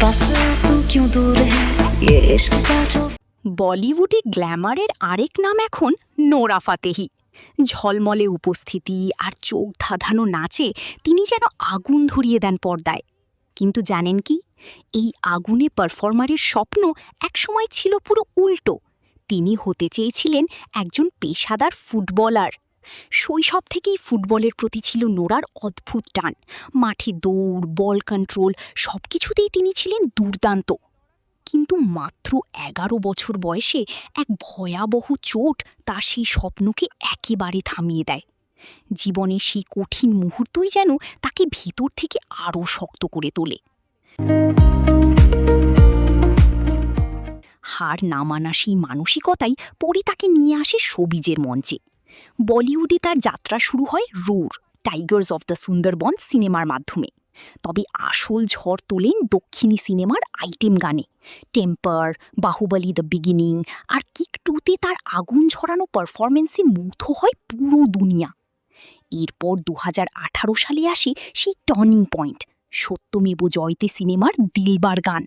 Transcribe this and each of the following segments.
पास तू क्यों दूर है ये इश्क का जो বলিউডে গ্ল্যামারের আরেক নাম এখন নোরা ফাতেহি। ঝলমলে উপস্থিতি আর চোখ ধাঁধানো নাচে তিনি যেন আগুন ধরিয়ে দেন পর্দায়। কিন্তু জানেন কি, এই আগুনে পারফর্মারের স্বপ্ন একসময় ছিল পুরো উল্টো। তিনি হতে চেয়েছিলেন একজন পেশাদার ফুটবলার। শৈশব থেকেই ফুটবলের প্রতি ছিল নোরার অদ্ভুত টান। মাঠে দৌড়, বল কন্ট্রোল সবকিছুতেই তিনি ছিলেন দুর্দান্ত। কিন্তু মাত্র ১১ বছর বয়সে এক ভয়াবহ চোট তার সেই স্বপ্নকে একেবারে থামিয়ে দেয়। জীবনের সেই কঠিন মুহূর্তই যেন তাকে ভিতর থেকে আরও শক্ত করে তোলে। হার না মানা সেই মানসিকতাই পরে তাকে নিয়ে আসে শোবিজের মঞ্চে। বলিউডে তার যাত্রা শুরু হয় রুর, টাইগার্স অফ দ্য সুন্দরবন সিনেমার মাধ্যমে। তবে আসল ঝড় তোলেন দক্ষিণী সিনেমার আইটেম গানে। টেম্পার, বাহুবলী দ্য বিগিনিং আর কিক 2তে তার আগুন ঝরানো পারফরমেন্সে মুগ্ধ হয় পুরো দুনিয়া। এরপর ২০১৮ সালে আসে সেই টার্নিং পয়েন্ট, সত্যমেব জয়তে সিনেমার দিলবার গান।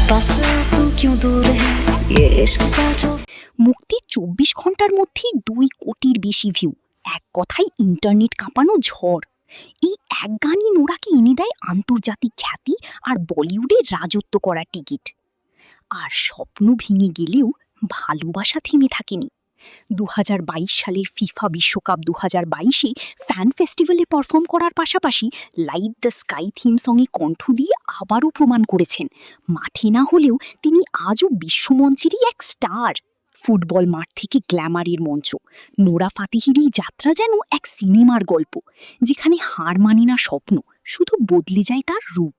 पास तू क्यों दूर है ये इश्क का जो মুক্তি ২৪ ঘন্টার মধ্যেই ২ কোটির বেশি ভিউ, এক কথায় ইন্টারনেট কাঁপানো ঝড়। এই এক গানই নোরাকে এনে দেয় আন্তর্জাতিক খ্যাতি আর বলিউডে রাজত্ব করার টিকিট। আর স্বপ্ন ভেঙে গেলেও ভালোবাসা থেমে থাকেনি। ২০২২ সালের ফিফা বিশ্বকাপ ২০২২-এ ফ্যান ফেস্টিভ্যালে পারফর্ম করার পাশাপাশি লাইট দ্য স্কাই থিম সঙ্গে কণ্ঠ দিয়ে আবারও প্রমাণ করেছেন, মাঠে না হলেও তিনি আজও বিশ্বমঞ্চেরই এক স্টার। ফুটবল মাঠ থেকে গ্ল্যামারের মঞ্চ, নোরা ফাতেহির এই যাত্রা যেন এক সিনেমার গল্প, যেখানে হার মানে না স্বপ্ন, শুধু বদলে যায় তার রূপ।